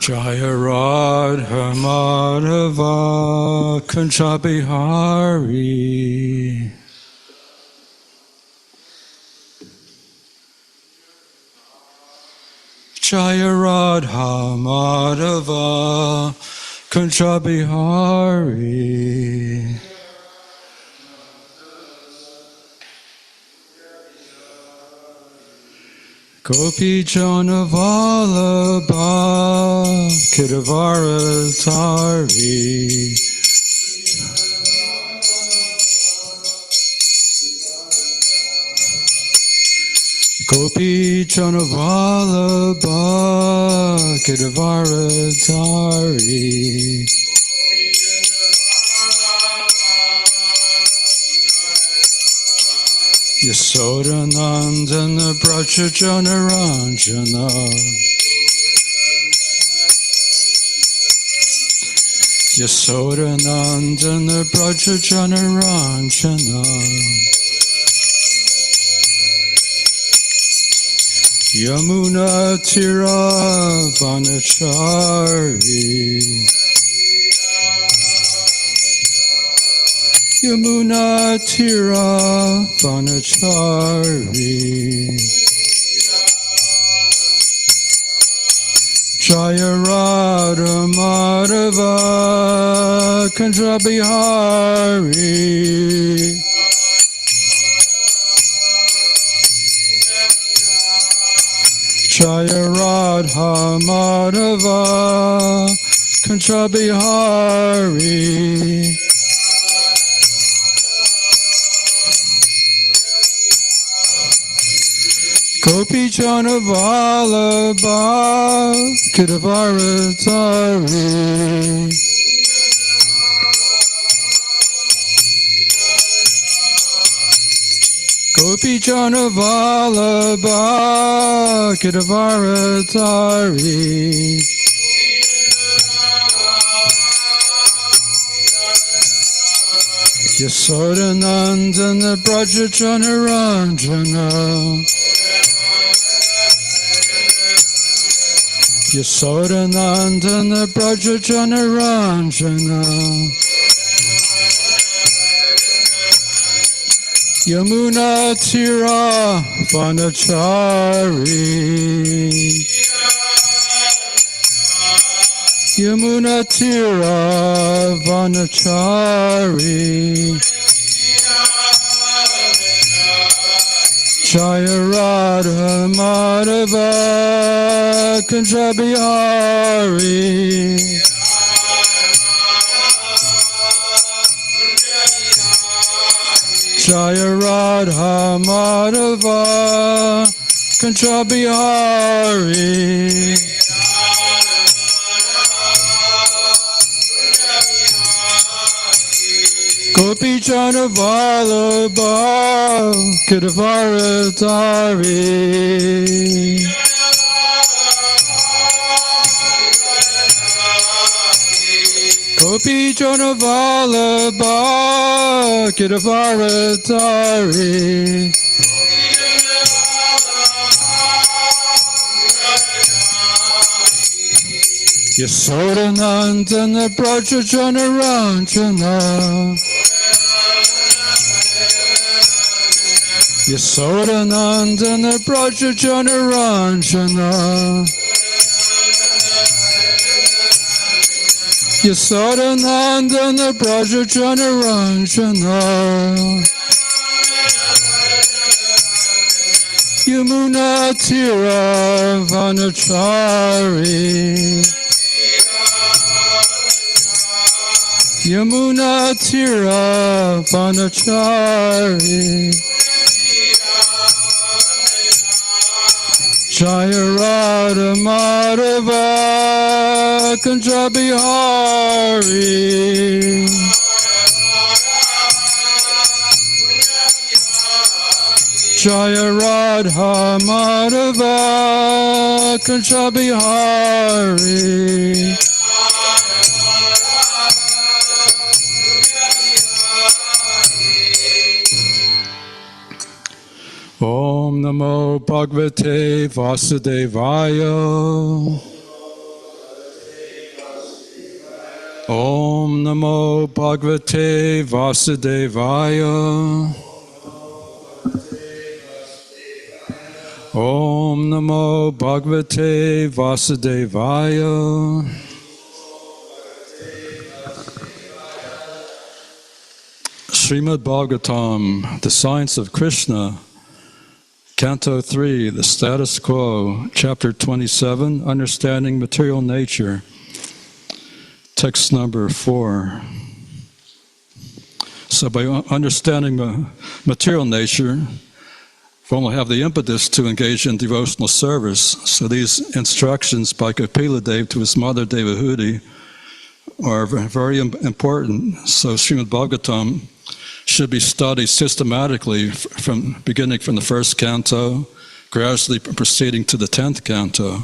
Jaya Radha Madhava Kunja Bihari. Jaya Radha Madhava Kunja Bihari. Gopi Jana Vallabha Kidavaratari. Gopi Jana Vallabha Kidavaratari. Yasodanandana Braja Janaranjana. Yasodanandana Braja Janaranjana. Yamuna Tira Vanachari. Yamuna Tira Vanachari. Jaya Radha Madhava Kunja Bihari. Jaya Radha Madhava Kunja Bihari. Gopi Jana Vallabha Kidavaratari. Gopi Jana Vallabha Kidavaratari. Yasodanandana Braja Janaranjana. Yasodanandana Braja Janaranjana. Yamuna Tira Vanachari. Yamuna Tira Vanachari. Jaya Radha Madhava Kunja Bihari. Jaya Radha Madhava Kunja Bihari. Gopi Jana Vallabha Kidavaratari. Gopi Jana Vallabha Kidavaratari. Yasodanandana Braja Janaranjana. Yasodanandana Braja Janaranjana. Yasodanandana Braja Janaranjana. Yamuna Tira Vanachari. Yamuna Tira Vanachari. Jaya Radha Madhava Kunja Bihari. Jaya Radha Madhava Kunja Bihari. Om Namo Bhagavate Vasudevaya. Om Namo Bhagavate Vasudevaya. Om Namo Bhagavate Vasudevaya. Srimad Bhagavatam, The Science of Krishna, Canto 3, The Status Quo, Chapter 27, Understanding Material Nature, text number 4. So by understanding material nature, we only have the impetus to engage in devotional service. So these instructions by Kapila Dev to his mother Devahuti are very important. So Srimad Bhagavatam should be studied systematically beginning from the first canto, gradually proceeding to the 10th canto,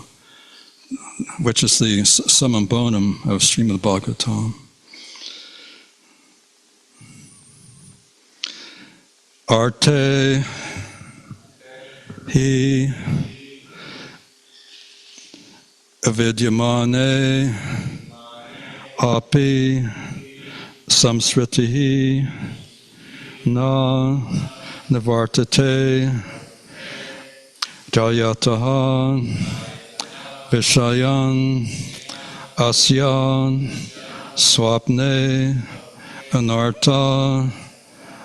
which is the summum bonum of Srimad Bhagavatam. Arte hi avidyamane api samsritihi na nivartate jayataha vishayan asyan swapne anarta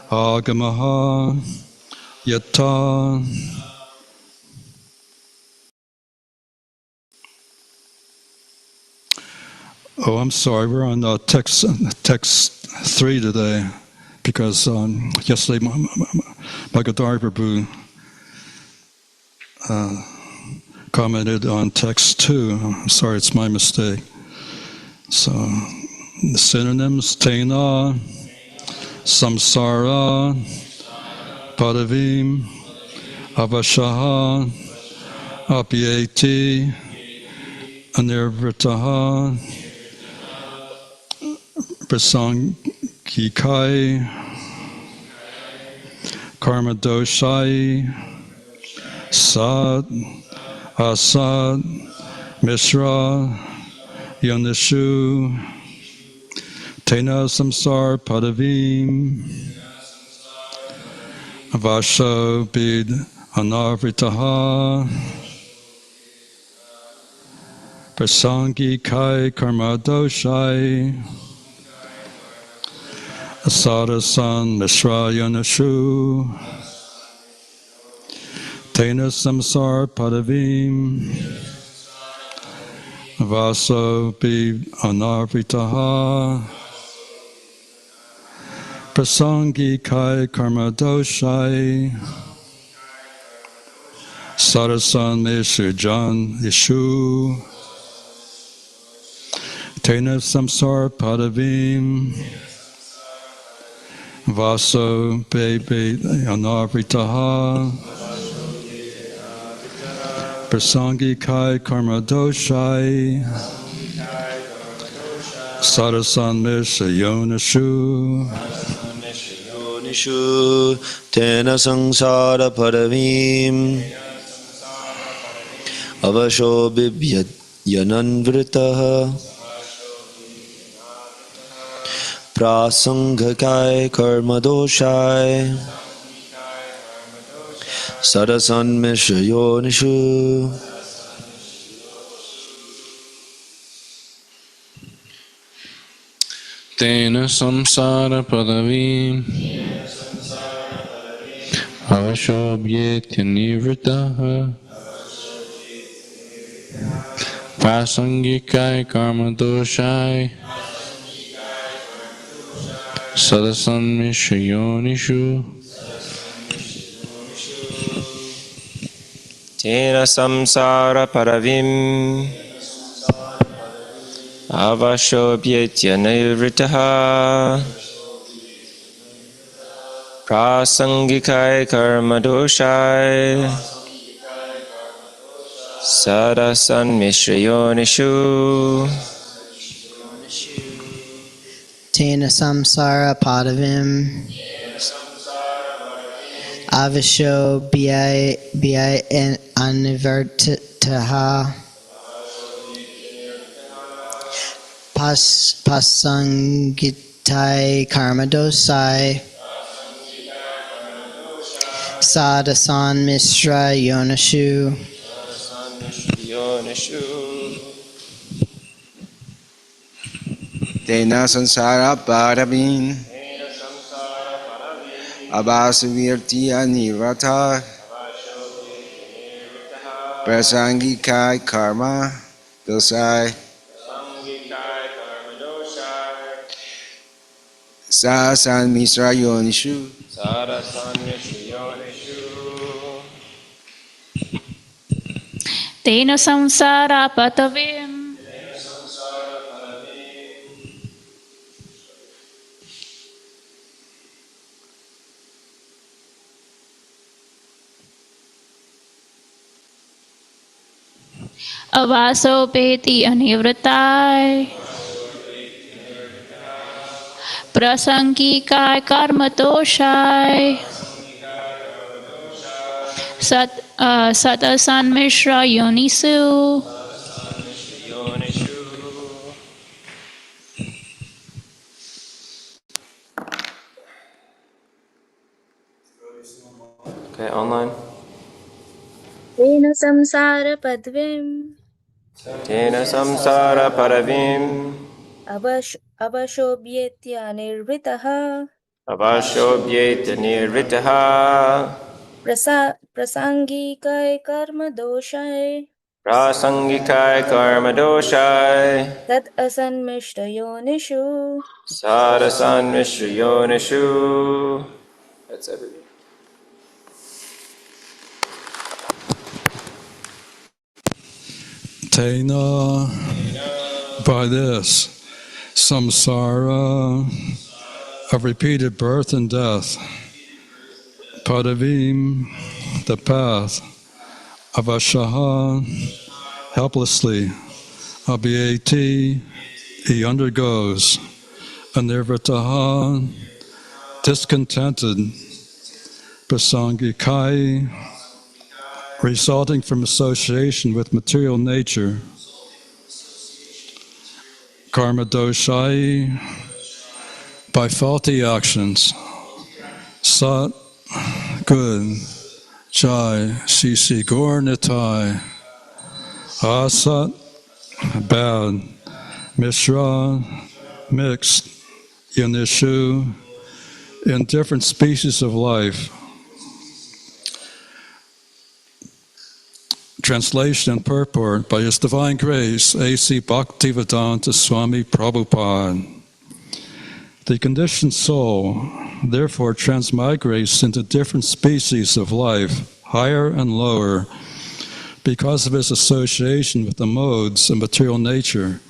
agamaha yatta. Oh, I'm sorry, we're on text 3 today, because yesterday Bhagavad Prabhu commented on text 2. I'm sorry, it's my mistake. So, the synonyms: Tena, Samsara, Padavim, Avashaha, Apyeti, Anirvritaha, Prasangikai, Karma Doshai, Sad, Asad, Mishra, Yonishu, Tena Samsar Padavim, Vasho Bid Anavritaha, Prasangikai Karma Doshai, Asadasan Mishra Yanashu, Tena Samsar Padavim, Vaso Bib Anavritaha, Prasangikai Karma Doshai, Sadasan Meshu Jan Yeshu, Tena Samsar Padavim, Vaso Bebe Anavritaha, Prasangikai Karma Doshai, Sadasan Misha Yonashu, Tena Sangsara Padavim, Avasho Bibhyat Yananvritaha, Prasangakai Karma Doshai, Sadasan Misha Yonishu. Tena samsara padavim avashobhyetya nivritaha prasangikai karma doshai sadasan mishayonishu. Tena samsara paravim avashobhyetya nivritaha prasangikai karma doshai sadasan mishrayonishu. Tena samsara padavim avisho bi anivartitaha pasangitai karmadosai sadasan misra yonashu Tena sansara paravin Abhasavirti anirata Prasangikai karma dosai Sasan misra yonishu Tena samsara patavim avasopeti anivratai prasangikai karmatoshai satasan mishra yonisu. Okay, online. Tena samsara padvim Tena samsara paravim avashobhyetya nirvritaha avashobhyeta nirvitaha prasangikai karma doshai prasangikai karma doshai tat asanmishta yonishu. sadasan mishrayonishu. That's everybody. Tena, by this, samsara of repeated birth and death, padavim, the path, avashaha, helplessly, abhyeti, he undergoes, anirvrataha, discontented, prasangikai, resulting from association with material nature, karma doshai, by faulty actions, sat, good, jai, sisi, gor, nitai, asat, bad, mishra, mixed, yanishu, in different species of life. Translation and purport by His Divine Grace, A.C. Bhaktivedanta Swami Prabhupada. The conditioned soul, therefore, transmigrates into different species of life, higher and lower, because of his association with the modes of material nature.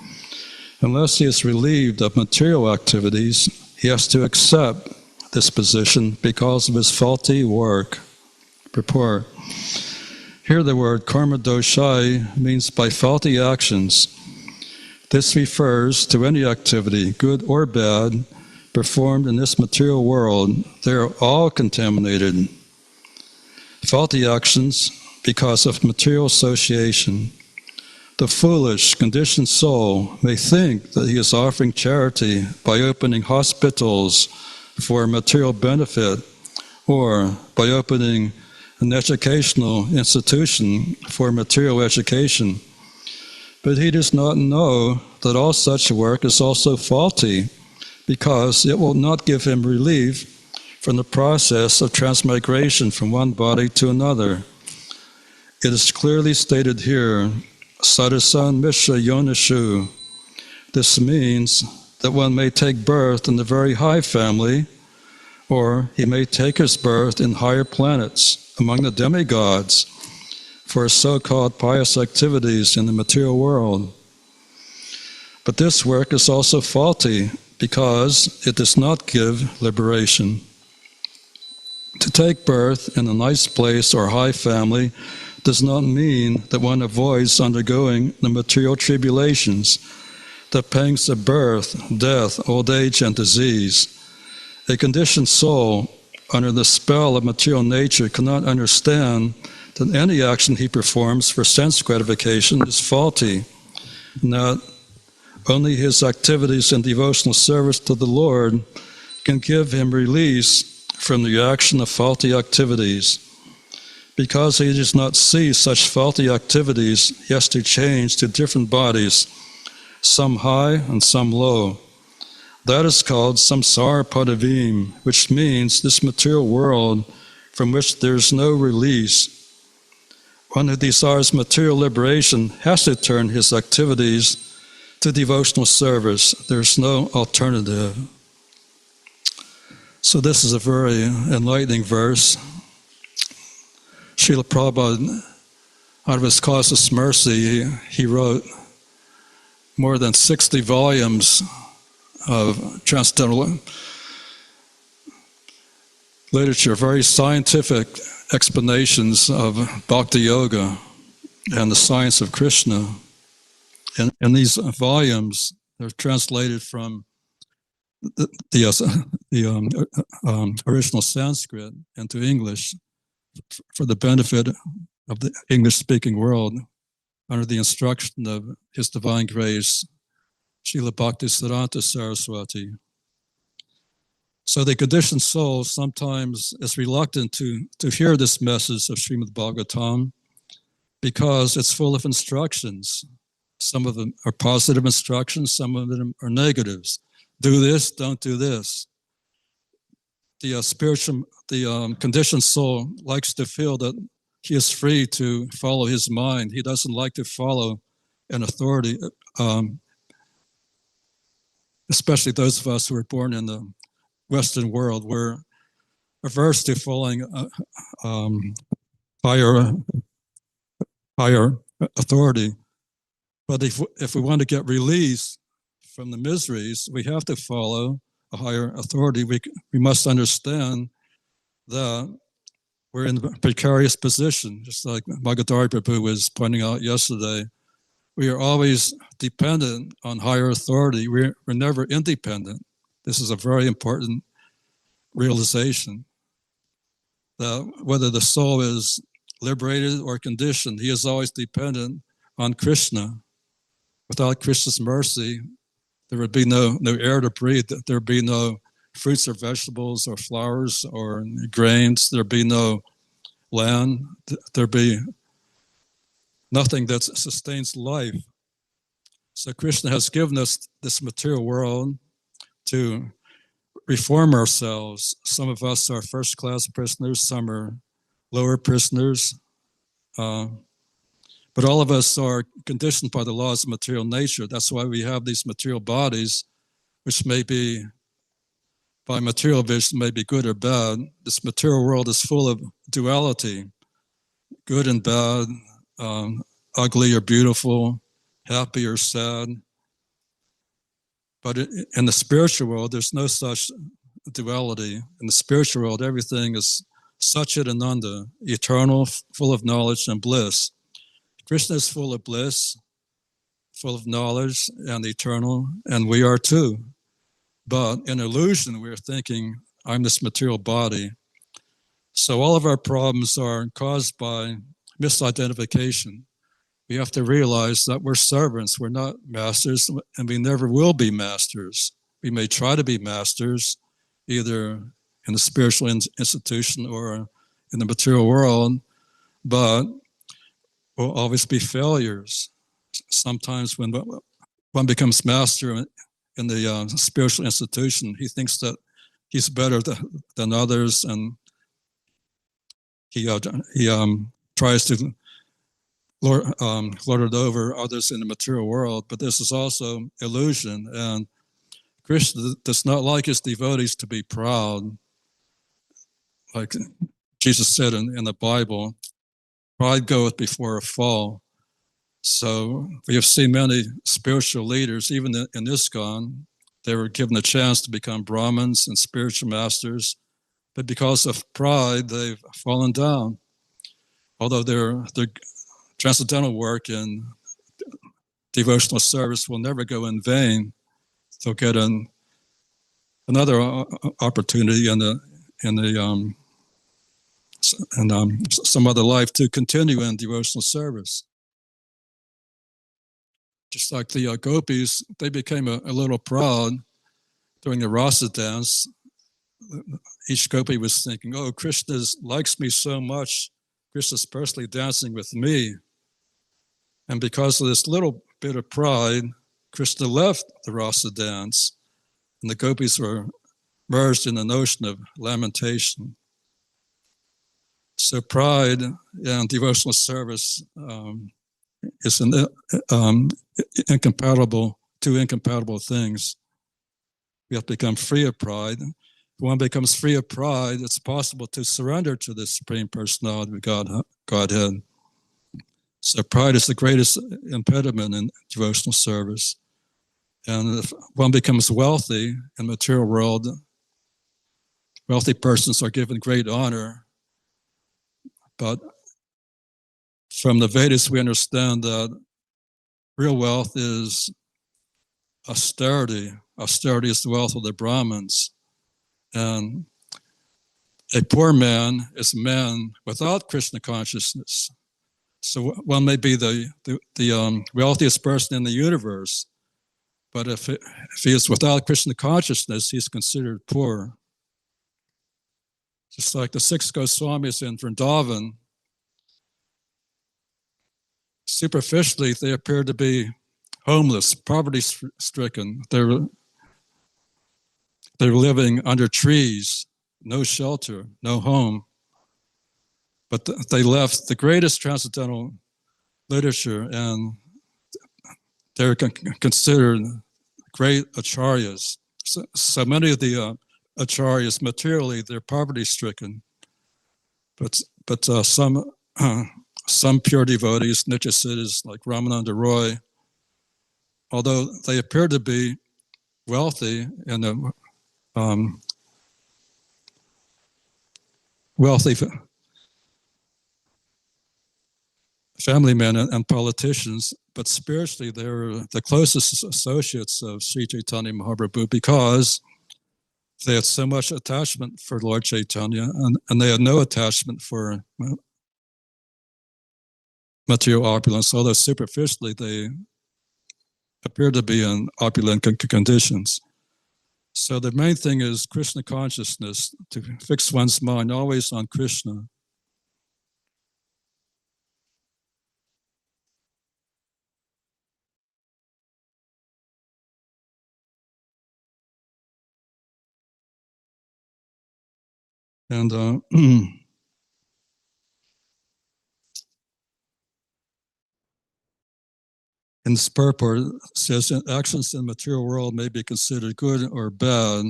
Unless he is relieved of material activities, he has to accept this position because of his faulty work. Purport. Here the word karma doshai means by faulty actions. This refers to any activity, good or bad, performed in this material world. They are all contaminated. Faulty actions because of material association. The foolish, conditioned soul may think that he is offering charity by opening hospitals for material benefit or by opening an educational institution for material education. But he does not know that all such work is also faulty because it will not give him relief from the process of transmigration from one body to another. It is clearly stated here, Sadasan Mishra Yonishu. This means that one may take birth in the very high family, or he may take his birth in higher planets, among the demigods, for so-called pious activities in the material world. But this work is also faulty because it does not give liberation. To take birth in a nice place or high family does not mean that one avoids undergoing the material tribulations, the pangs of birth, death, old age, and disease. A conditioned soul under the spell of material nature cannot understand that any action he performs for sense gratification is faulty, and that Only his activities in devotional service to the Lord can give him release from the action of faulty activities. Because he does not see such faulty activities, he has to change to different bodies, some high and some low. That is called samsara padavim, which means this material world from which there is no release. One who desires material liberation has to turn his activities to devotional service. There's no alternative. So this is a very enlightening verse. Srila Prabhupada, out of his causeless mercy, he wrote more than 60 volumes of transcendental literature, very scientific explanations of Bhakti Yoga and the science of Krishna. And these volumes are translated from the original Sanskrit into English for the benefit of the English-speaking world under the instruction of His Divine Grace, Srila Bhaktisiddhanta Saraswati. So the conditioned soul sometimes is reluctant to hear this message of Srimad Bhagavatam because it's full of instructions. Some of them are positive instructions, some of them are negatives. Do this, don't do this. The conditioned soul likes to feel that he is free to follow his mind. He doesn't like to follow an authority, especially those of us who are born in the Western world. We're averse to following higher authority. But if we want to get released from the miseries, we have to follow a higher authority. We must understand that we're in a precarious position, just like Bhagavad Prabhu was pointing out yesterday. We are always dependent on higher authority. We're never independent. This is a very important realization, that whether the soul is liberated or conditioned, he is always dependent on Krishna. Without Krishna's mercy, there would be no air to breathe. There would be no fruits or vegetables or flowers or grains. There would be no land. There would be nothing that sustains life. So Krishna has given us this material world to reform ourselves. Some of us are first-class prisoners. Some are lower prisoners. But all of us are conditioned by the laws of material nature. That's why we have these material bodies, which may be, by material vision, may be good or bad. This material world is full of duality, good and bad, ugly or beautiful, happy or sad. But in the spiritual world, there's no such duality. In the spiritual world, everything is Satchit Ananda, eternal, full of knowledge and bliss. Krishna is full of bliss, full of knowledge and eternal, and we are too. But in illusion, we're thinking, I'm this material body. So all of our problems are caused by misidentification. We have to realize that we're servants, we're not masters, and we never will be masters. We may try to be masters, either in the spiritual institution or in the material world, but we'll always be failures. Sometimes when one becomes master in the spiritual institution, he thinks that he's better than others, and he tries to lord it over others in the material world. But this is also illusion, and Krishna does not like his devotees to be proud. Like Jesus said in the Bible, pride goeth before a fall. So we have seen many spiritual leaders, even in ISKCON, they were given a chance to become Brahmins and spiritual masters, but because of pride, they've fallen down. Although their transcendental work in devotional service will never go in vain, they'll get another opportunity in some other life to continue in devotional service. Just like the gopis, they became a little proud during the rasa dance. Each gopi was thinking, oh, Krishna likes me so much. Krishna's personally dancing with me. And because of this little bit of pride, Krishna left the rasa dance, and the gopis were merged in the notion of lamentation. So pride and devotional service is two incompatible things. We have to become free of pride. If one becomes free of pride, it's possible to surrender to the Supreme Personality of Godhead. So pride is the greatest impediment in devotional service. And if one becomes wealthy in the material world, wealthy persons are given great honor. But from the Vedas, we understand that real wealth is austerity. Austerity is the wealth of the Brahmins. And a poor man is a man without Krishna consciousness. So one may be the wealthiest person in the universe, but if he is without Krishna consciousness, he's considered poor. Just like the 6 Goswamis in Vrindavan, superficially they appear to be homeless, poverty-stricken. They're living under trees, no shelter, no home. But they left the greatest transcendental literature, and they're considered great acharyas. So many of the acharyas, materially, they're poverty-stricken. But some pure devotees, Nityasiddhas like Ramananda Roy, although they appear to be wealthy and wealthy family men and politicians, but spiritually they're the closest associates of Sri Chaitanya Mahaprabhu because they had so much attachment for Lord Chaitanya and they had no attachment for material opulence, although superficially they appear to be in opulent conditions. So the main thing is Krishna consciousness, to fix one's mind always on Krishna. And in this purport, it says actions in the material world may be considered good or bad.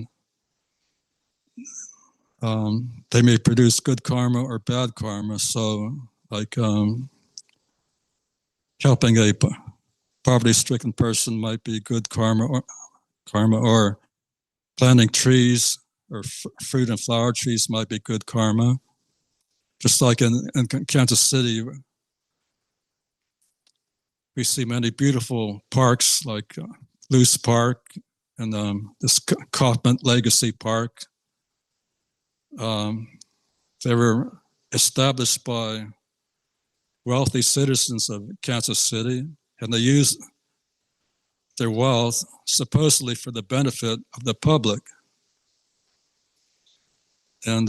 They may produce good karma or bad karma. So, like helping a poverty-stricken person might be good karma, or planting trees or fruit and flower trees might be good karma. Just like in Kansas City, we see many beautiful parks like Luce Park and this Kaufman Legacy Park. They were established by wealthy citizens of Kansas City, and they used their wealth supposedly for the benefit of the public. And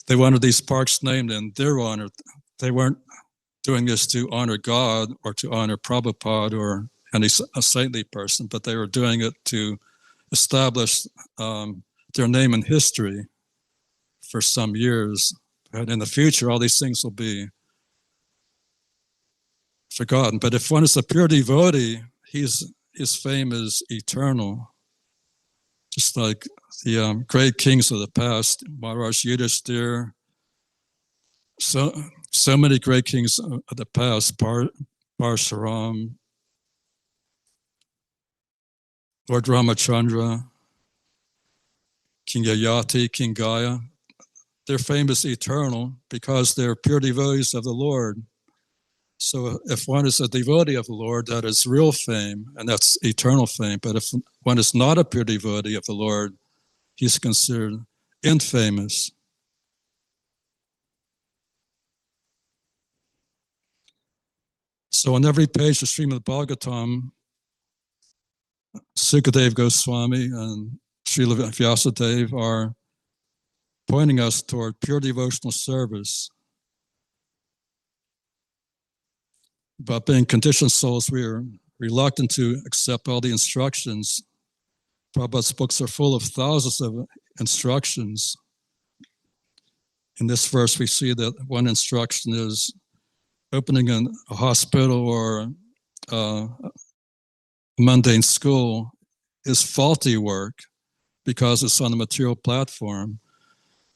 they wanted these parks named in their honor. They weren't doing this to honor God or to honor Prabhupada or any saintly person, but they were doing it to establish their name in history for some years. And in the future, all these things will be forgotten. But if one is a pure devotee, his fame is eternal. Just like the great kings of the past, Maharaj Yudhishthira, so many great kings of the past, Parshuram, Lord Ramachandra, King Yayati, King Gaya, their fame is eternal because they're pure devotees of the Lord. So if one is a devotee of the Lord, that is real fame, and that's eternal fame. But if one is not a pure devotee of the Lord, he's considered infamous. So on every page of Srimad Bhagavatam, Sukadev Goswami and Srila Vyasadeva are pointing us toward pure devotional service. But being conditioned souls, we are reluctant to accept all the instructions. Prabhupada's books are full of thousands of instructions. In this verse, we see that one instruction is opening a hospital or a mundane school is faulty work because it's on a material platform.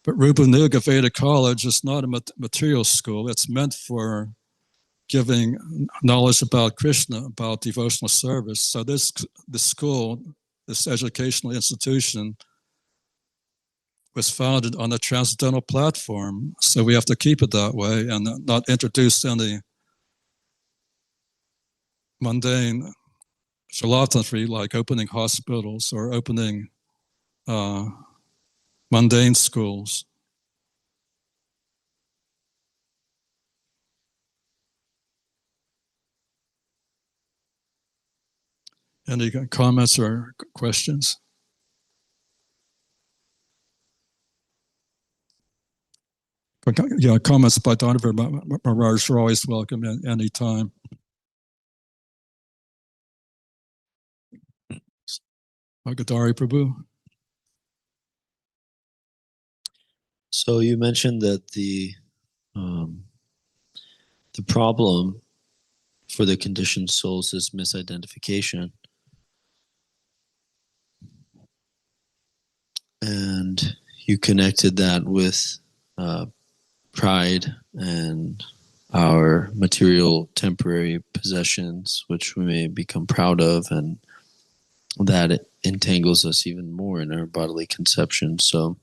But Rupanuga Vedic College is not a material school. It's meant for giving knowledge about Krishna, about devotional service. So this school, this educational institution, was founded on a transcendental platform. So we have to keep it that way and not introduce any mundane charlatanry like opening hospitals or opening mundane schools. Any comments or questions? Yeah, comments by Donovan Maharaj are always welcome at any time. Bhagadari Prabhu. So you mentioned that the problem for the conditioned souls is misidentification. And you connected that with pride and our material temporary possessions, which we may become proud of, and that it entangles us even more in our bodily conception. So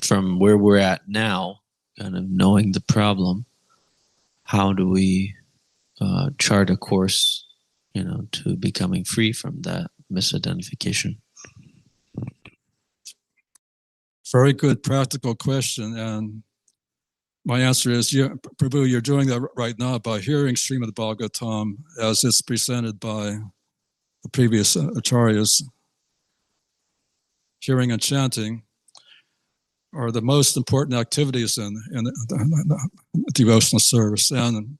from where we're at now, kind of knowing the problem, how do we chart a course, to becoming free from that misidentification? Very good practical question. And my answer is, yeah, Prabhu, you're doing that right now by hearing Srimad Bhagavatam as it's presented by the previous acharyas. Hearing and chanting are the most important activities in devotional service. And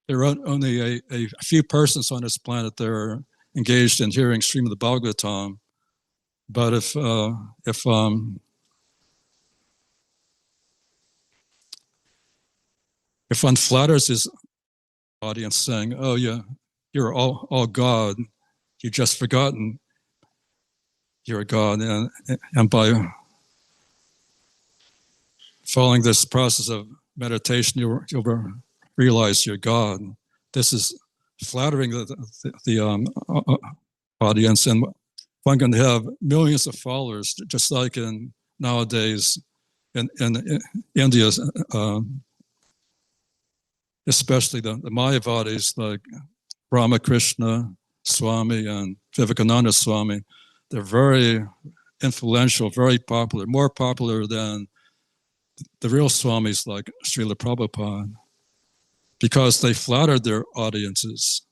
there are only a few persons on this planet that are engaged in hearing Srimad Bhagavatam. But if one flatters his audience saying, "Oh yeah, you're all God, you've just forgotten you're a God," and by following this process of meditation, you'll realize you're God. This is flattering the audience, and one can have millions of followers, just like in nowadays in India, especially the Mayavadis like Ramakrishna Swami and Vivekananda Swami. They're very influential, very popular, more popular than the real Swamis like Srila Prabhupada, because they flattered their audiences.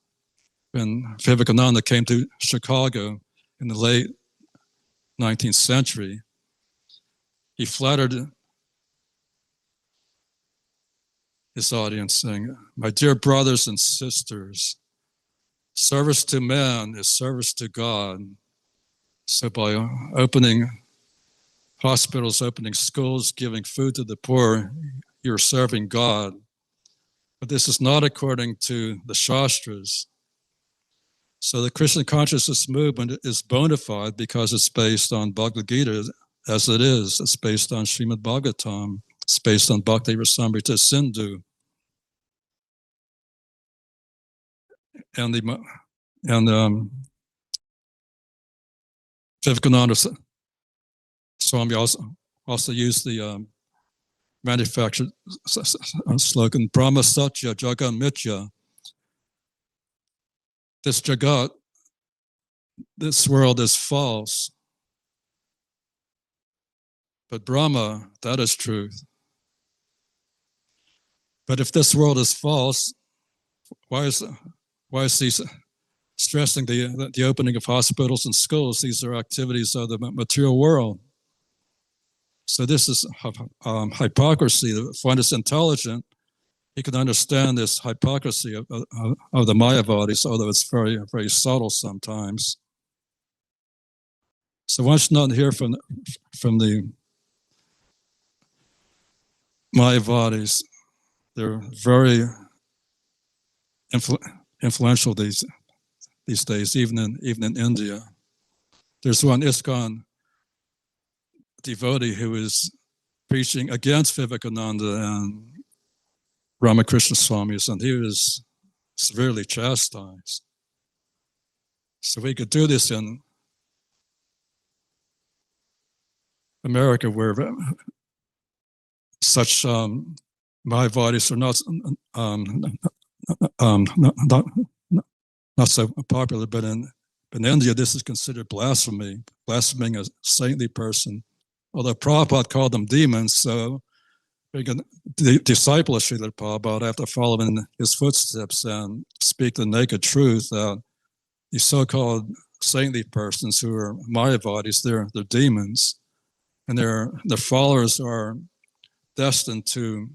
When Vivekananda came to Chicago in the late 19th century, he flattered his audience saying, "My dear brothers and sisters, service to man is service to God." So by opening hospitals, opening schools, giving food to the poor, you're serving God. But this is not according to the Shastras. So the Krishna consciousness movement is bona fide because it's based on Bhagavad Gita as it is. It's based on Srimad Bhagavatam. It's based on Bhakti Rasamrita Sindhu. And Vivekananda Swami also used the manufactured slogan, Brahma Satya Jagat Mitya. This Jagat, this world is false. But Brahma, that is truth. But if this world is false, why is he stressing the opening of hospitals and schools? These are activities of the material world. So this is hypocrisy. If one is intelligent, he can understand this hypocrisy of the Mayavadis, although it's very, very subtle sometimes. So one should not hear from the Mayavadis. They're very influential these days, even in India. There's one ISKCON devotee who is preaching against Vivekananda and Ramakrishna Swamis, and he was severely chastised. So we could do this in America, where such Mayavadis are not so popular, but in India, this is considered blasphemy, blaspheming a saintly person. Although Prabhupada called them demons, so the disciple of Srila Prabhupada have to follow in his footsteps and speak the naked truth that these so-called saintly persons who are Mayavadis, they're demons, and their followers are destined to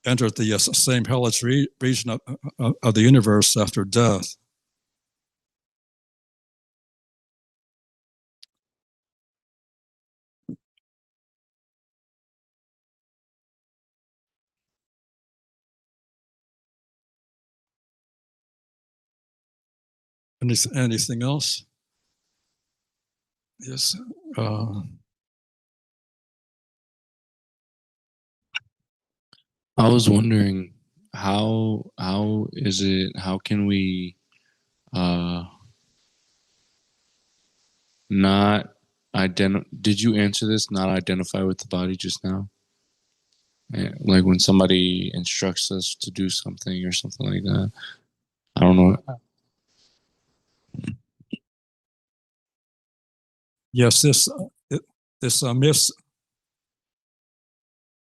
enter the same hellish region of the universe after death. Anything else? Yes. I was wondering how can we not did you answer this, not identify with the body just now? Like when somebody instructs us to do something or something like that. I don't know. Yes, this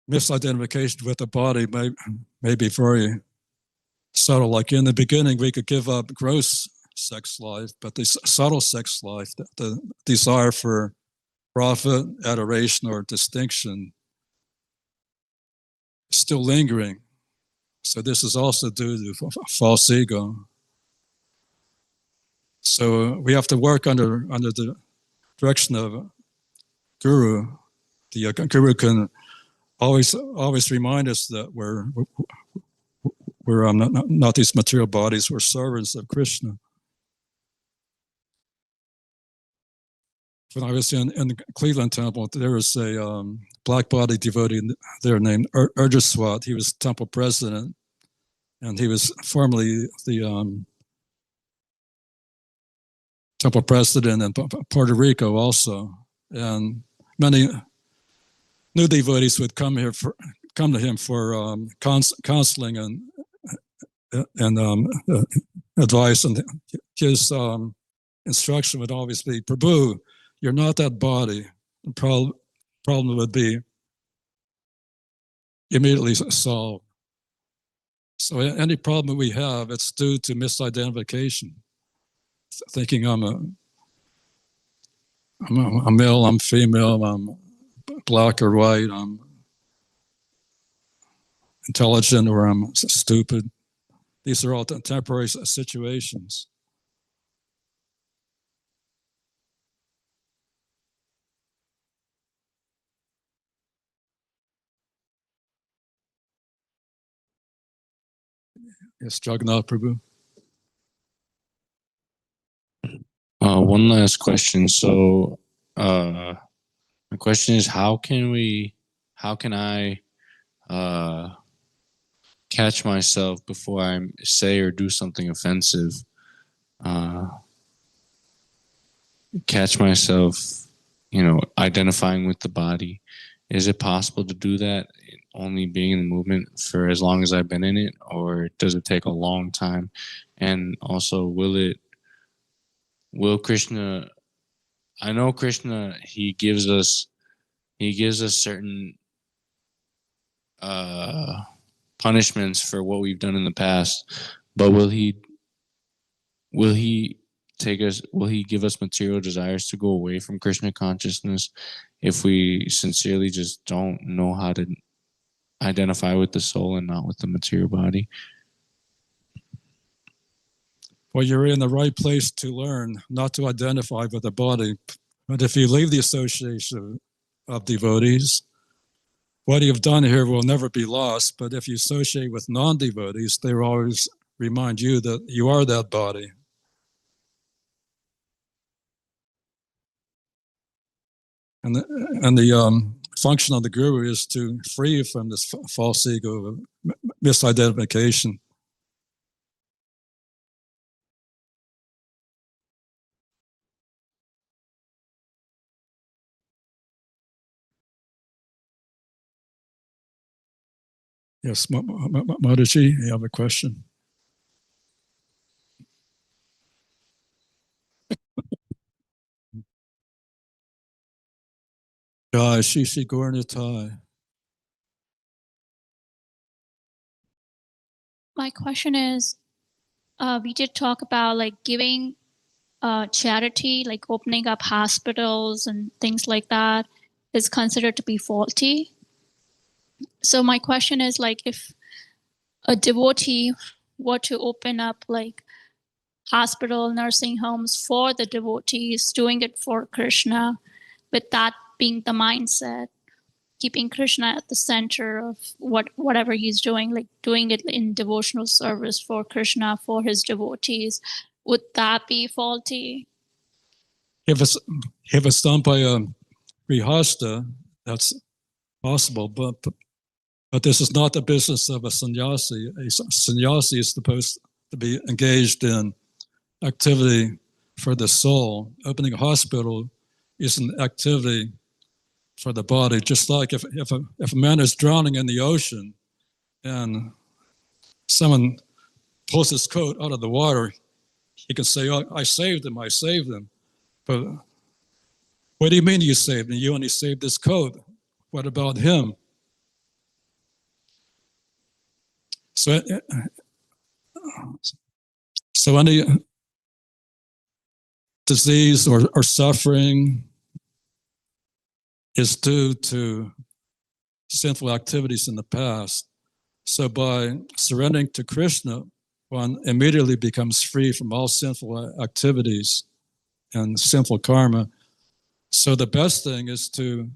misidentification with the body may be very subtle. Like in the beginning, we could give up gross sex life, but the subtle sex life, the desire for profit, adoration, or distinction, is still lingering. So this is also due to false ego. So we have to work under the direction of Guru. The Guru can always remind us that we're not these material bodies. We're servants of Krishna. When I was in Cleveland Temple, there was a black body devotee there named Urjaswat. He was temple president, and he was formerly the temple president in Puerto Rico also. And many new devotees would come to him for counseling and advice, and his instruction would always be, Prabhu, you're not that body. The problem would be immediately solved. So any problem we have, it's due to misidentification. Thinking I'm a male, I'm female, I'm black or white, I'm intelligent or I'm stupid. These are all temporary situations. Yes, Jagannath Prabhu. One last question. So, my question is, how can I catch myself before I say or do something offensive? Catch myself, identifying with the body. Is it possible to do that only being in the movement for as long as I've been in it, or does it take a long time? And also, will Krishna, I know Krishna, he gives us certain punishments for what we've done in the past, but will he give us material desires to go away from Krishna consciousness if we sincerely just don't know how to identify with the soul and not with the material body? Well, you're in the right place to learn not to identify with the body. But if you leave the association of devotees, what you've done here will never be lost. But if you associate with non-devotees, they will always remind you that you are that body. And the function of the guru is to free you from this false ego of misidentification. Yes, Mataji, you have a question? Jai Shishi Gornitai. My question is, we did talk about like giving charity, like opening up hospitals and things like that is considered to be faulty. So my question is, like, if a devotee were to open up like hospital, nursing homes for the devotees, doing it for Krishna, with that being the mindset, keeping Krishna at the center of whatever he's doing, like doing it in devotional service for Krishna, for his devotees, would that be faulty? If it's done by a grihasta, that's possible, but this is not the business of a sannyasi. A sannyasi is supposed to be engaged in activity for the soul. Opening a hospital is an activity for the body. Just like if a man is drowning in the ocean and someone pulls his coat out of the water, he can say, "Oh, I saved him, I saved him." But what do you mean you saved him? You only saved his coat. What about him? So any disease or suffering is due to sinful activities in the past. So by surrendering to Krishna, one immediately becomes free from all sinful activities and sinful karma. So the best thing is to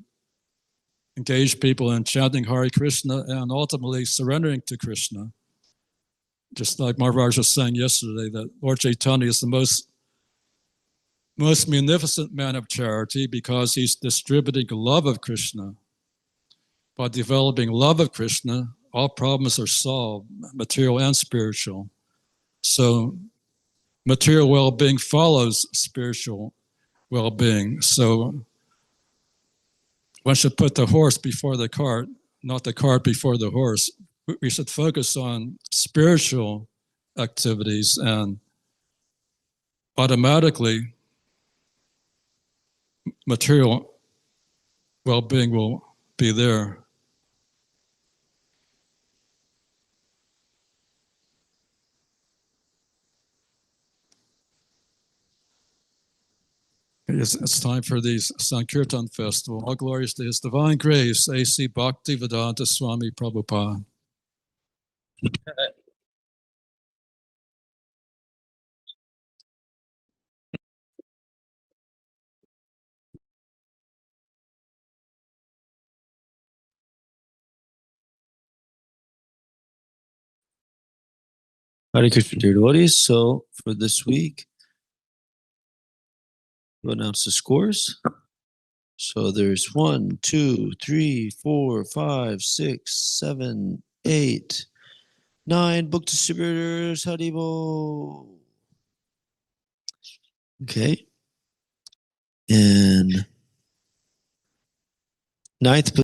engage people in chanting Hare Krishna and ultimately surrendering to Krishna. Just like Maharaj was saying yesterday, that Lord Chaitanya is the most munificent man of charity because he's distributing love of Krishna. By developing love of Krishna, all problems are solved, material and spiritual. So material well-being follows spiritual well-being. So one should put the horse before the cart, not the cart before the horse. We should focus on spiritual activities, and automatically material well-being will be there. It's time for the Sankirtan Festival. All glories to His Divine Grace, A.C. Bhaktivedanta Swami Prabhupada. Hare Krishna, dear devotees. So for this week, we'll announce the scores. So there's 1, 2, 3, 4, 5, 6, 7, 8, 9 book distributors. Haribo. Okay. And ninth